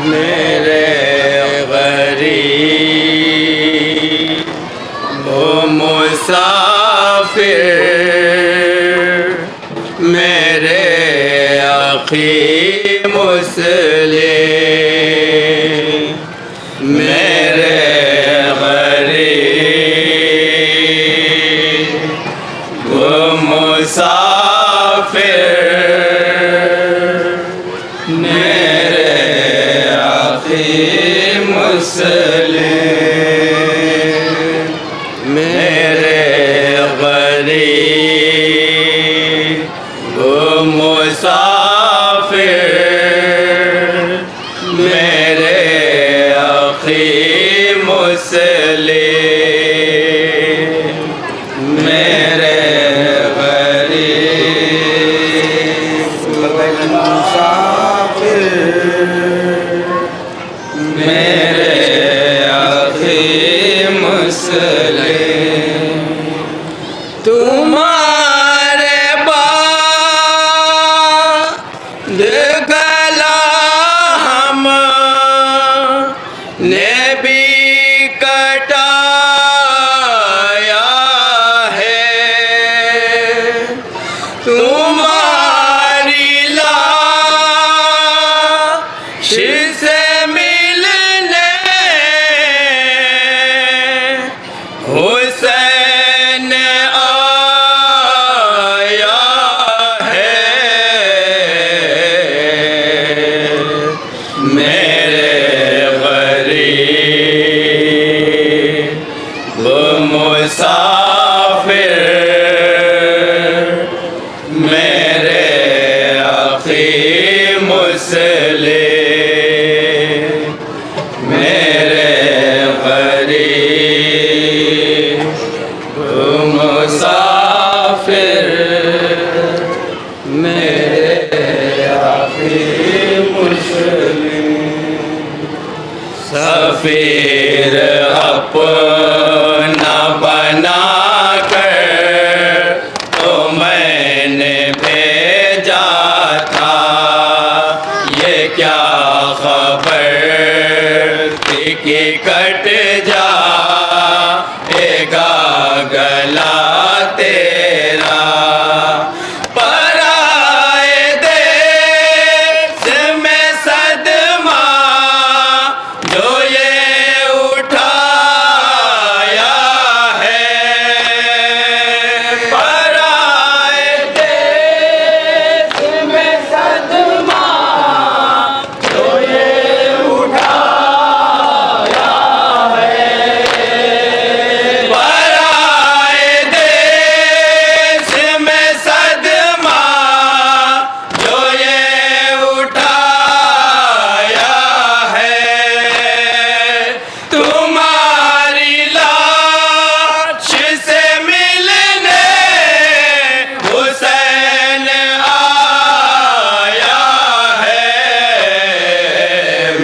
मेरे गरीब वो मुसाफिर, मेरे अखी मुस्लिम, मेरे गरीब वो मुसाफिर, मेरे अखी मुस्लिम, मेरे गरीब वो मुसाफिर, मेरे अखी मुस्लिम, मेरे गरीब मुसाफिर, मेरे अखी मुस्लिम। तुम्हारे बाद कलाम ने भी कटाया है, तुम्हारी लाश से मिलने हुसैन आया है, मेरे गरीब वो मुसाफिर, मेरे अखी मुस्लिम, मेरे गरीब वो मुसाफिर, मेरे अखी मुस्लिम। सफीर अपना बना कर तो मैंने भेजा था, ये क्या खबर थी कि कट जाएगा गला तेरा, पराए देश में सदमा जो ये उठाया है, पराए देश में सदमा जो ये उठाया है, पराए देश में सदमा जो ये उठाया है, तुम्हारी लाश से मिलने हुसैन आया है,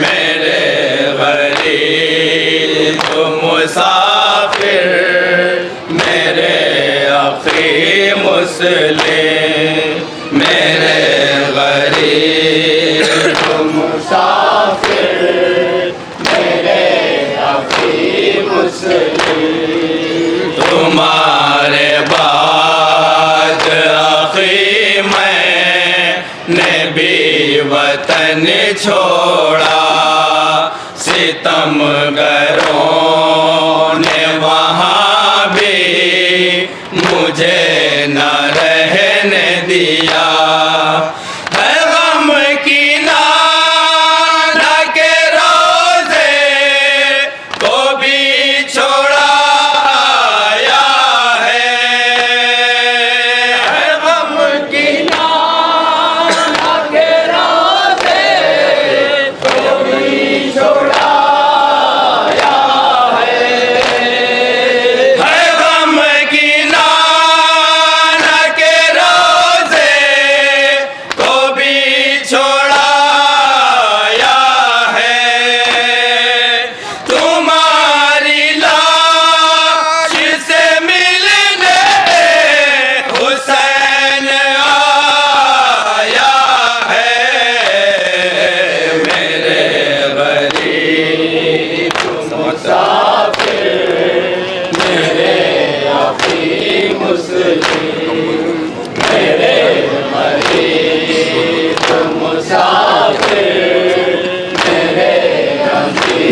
मेरे गरीब मुसाफिर, मेरे अखी मुस्लिम, मेरे गरीब मुसाफिर, मेरे अखी मुस्लिम। तुम्हारे बाद अखी मैंने भी वतन छोड़ा, सितमगरों ने वहाँ भी मुझे न रहने दिया, है गम की नाना के रोज़े को भी छोड़ाया है, गम की नाना के रोज़े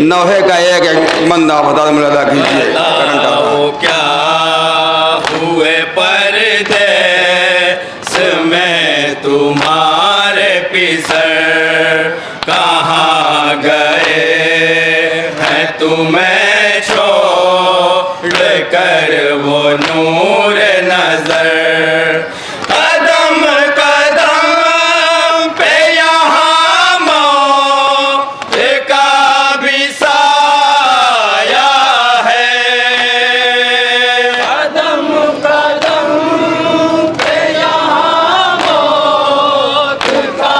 नौहे का एक एक बंदा बता मुलादा कीजिए। बताओ क्या हुए परदेस में तुम्हारे पिसर, कहाँ गए हैं तुम्हें छोड़ कर वो नूर नजर। कदम कदम पे यहाँ मौत का भी साया है। कदम कदम पे यहाँ मौत का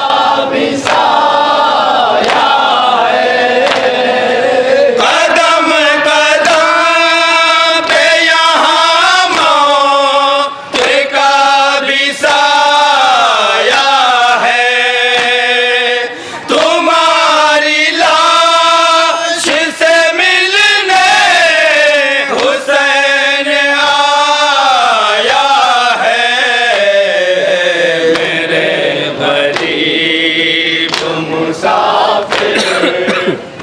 भी साया है। कदम कदम पे यहाँ मौत का भी साया है। तुम्हारी लाश से मिलने हुसैन आया है। मेरे गरीब मुसाफिर,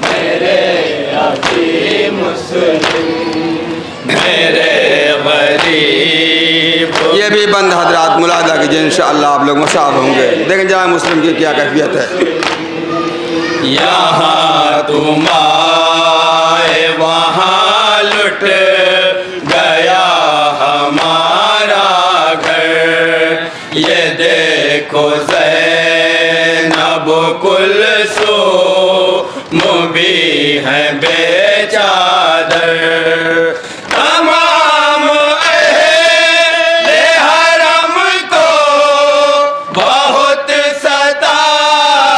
मेरे अभी मुस्लिम, मेरे गरीब। ये भी बंद हजरात मुलादा कीजिए, इंशाअल्लाह आप लोग मुसाफ होंगे। देखें जहाँ मुस्लिम की क्या कैफियत है। यहाँ तुम आए वहाँ लुट गया हमारा घर। ये देखो ज़ैनब कुलसूम भी है बेचादर। तमाम अहले हरम को बहुत सताया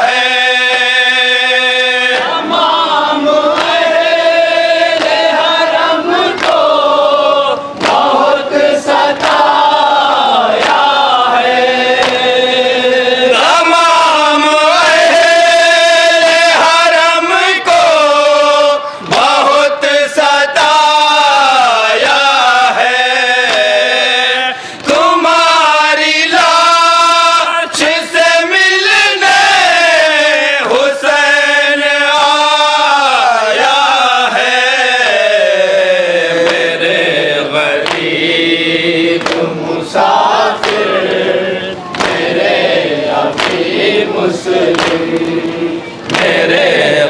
है। तमाम अहले हरम को बहुत सताया है। तमाम अहले हरम को बहुत सताया है। तुम्हारी लाश से मिलने हुसैन आया है। मेरे गरीब मुसाफिर, मेरे अभी मुस्लिम, मेरे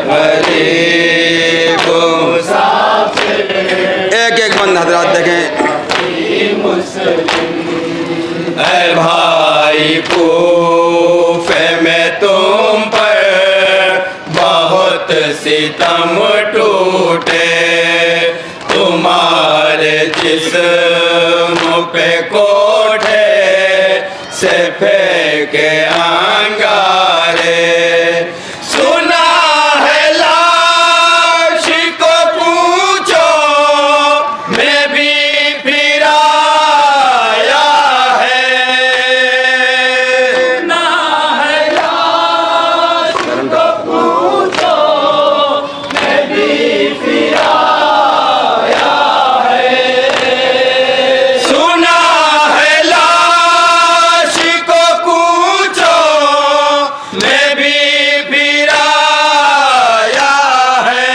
गरीब मुसाफिर, एक एक बंद हजरात देखें। ऐ भाई कूफे में तुम पर बहुत सितम टूटे। तुम्हारे जिस्म पे कोठे से फेंके अंगारे। सुना है लाश को पूछो मैं भी फिर आया है। सुना है लाश को पूछो मैं भी फिर आया है। सुना है लाश को पूछो मैं भी फिर आया है।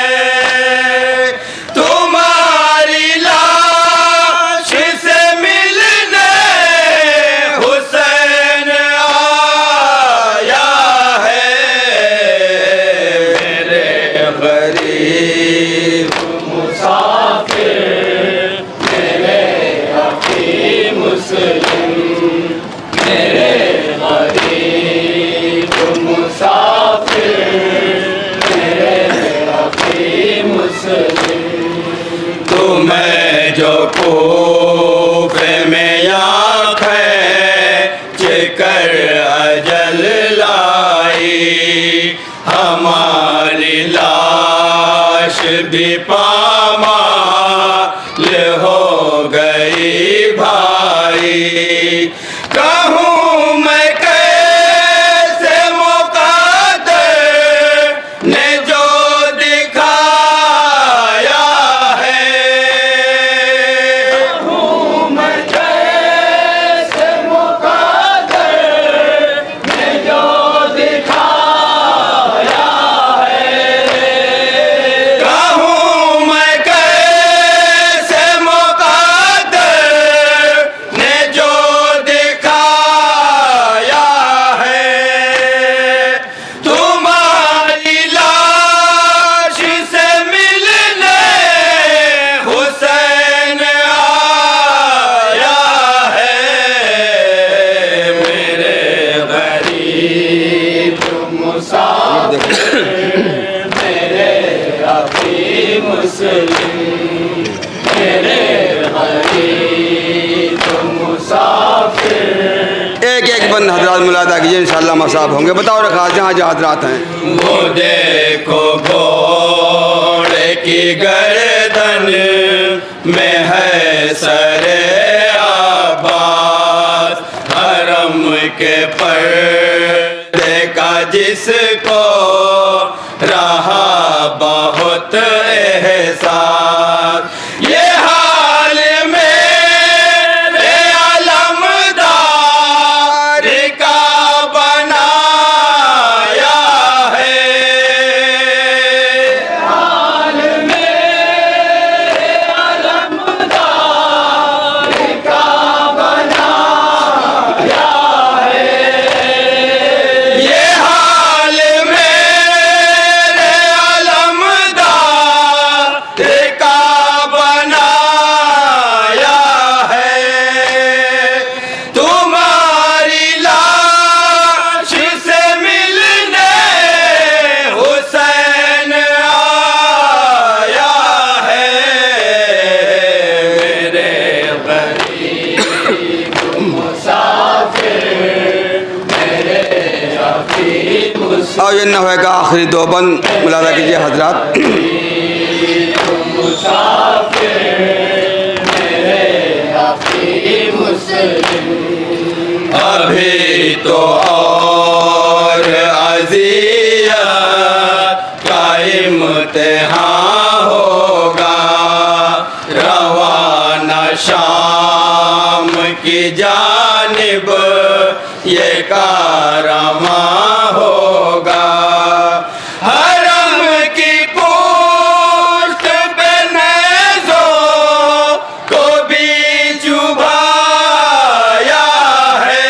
तुम्हारी लाश से मिलने हुसैन आया है। मेरे गरीब मुसाफिर, मेरे अभी मुस्लिम, मेरे गरीब मुसाफिर, मेरे अभी मुस्लिम। तुम्हें जो कूफे में आँखें चिकर अजल लाई, हमारी लाश भी पामाल हो गई भाई। कहूँ मैं कैसे मुक़द्दर ने जो दिखाया है। कहूँ मैं कैसे मुक़द्दर ने जो दिखाया है। मेरे अभी मुस्लिम मेरे गरीब मुसाफिर। एक एक बंद हजरात मुलादा कीजिए, इंशाअल्लाह मसाब होंगे। बताओ रखा जहाँ जहाँ हजरात हैं। वो देखो घोड़े की गर्दन में है सरे आबाद, हरम के पर्दे का जिसको रहा बहुत एहसास। ये हाल मेरे अलमदार का बनाया है। हाल मेरे अलमदार का बनाया है। ये हाल मेरे अलमदार का बनाया है। तुम्हारी लाश से मिलने हुसैन आया है। मेरे गरीब मुसाफिर मेरे अभी मुसाफिर। और ये नहवे का आखिरी दो बंद मुलादा कीजिए हजरात। अभी तो और अज़ियत का इम्तिहान होगा, रवाना शाम की जानिब ये कारवां होगा। हरम की पोस्ट पे नेज़ों को भी चुभाया है।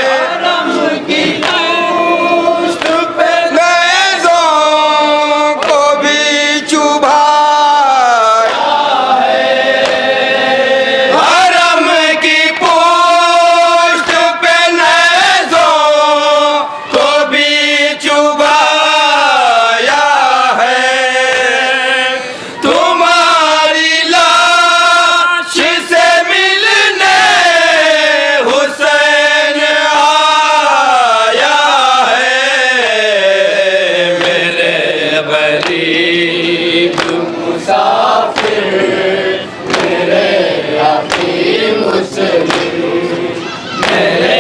हरम की पोस्ट पे नेज़ों को भी चुभाया है। हरम की पोस्ट पे नेज़ों को भी चुभाया है। तुम्हारी लाश से मिलने हुसैन आया है। मेरे गरीब मुसाफिर मेरे अभी मुस्लिम मेरे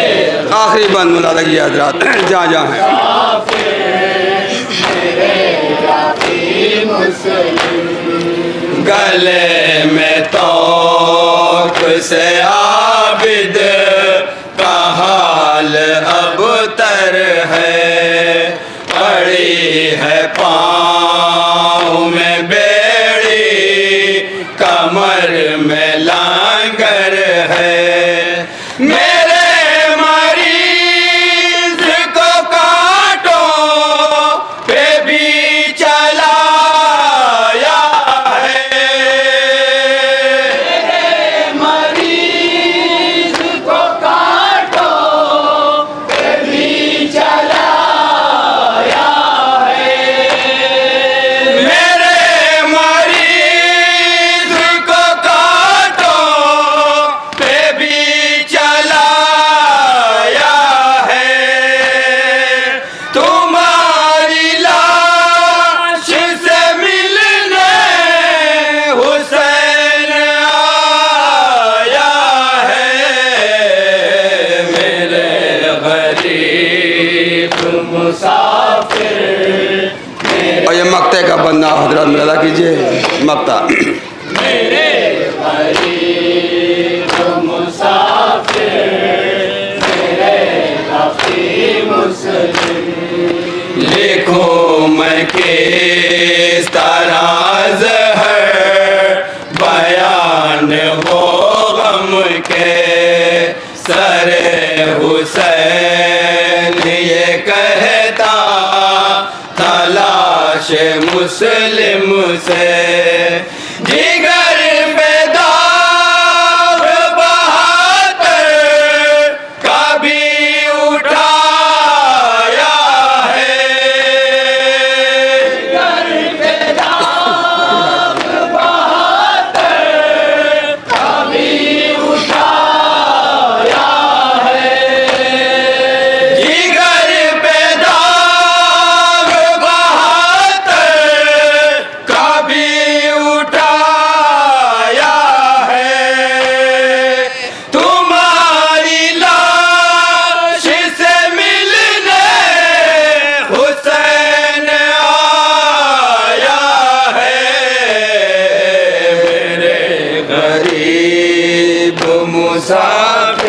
आखिरी बंद मुलादा कीजिए हजरात जहाँ जहाँ हैं। गले में तौक से आबिद का हाल अब तर है। पड़ी है पाँव में बेड़ी, कमर में लांगर है। मेरे मरीज को कांटों पे भी चलाया है। मेरे मरीज को कांटों पे भी चलाया है। मेरे मरीज को कांटों पे भी चलाया है। तुम्हारी लाश से मिलने हुसैन आया है। मेरे गरीब मुसाफिर और ये मक्ते का बंदा हजरात मुलादा कीजिए। मक्ता मेरे गरीब मुसाफिर मेरे अभी मुस्लिम। लिखो मैं किस तरह ज़हर बयान हो गम के। सरे हुसैन ये कहता तलाश मुस्लिम से। जिगर पे दाग बहाकर कभी उठाया है। गरीब मुसाफिर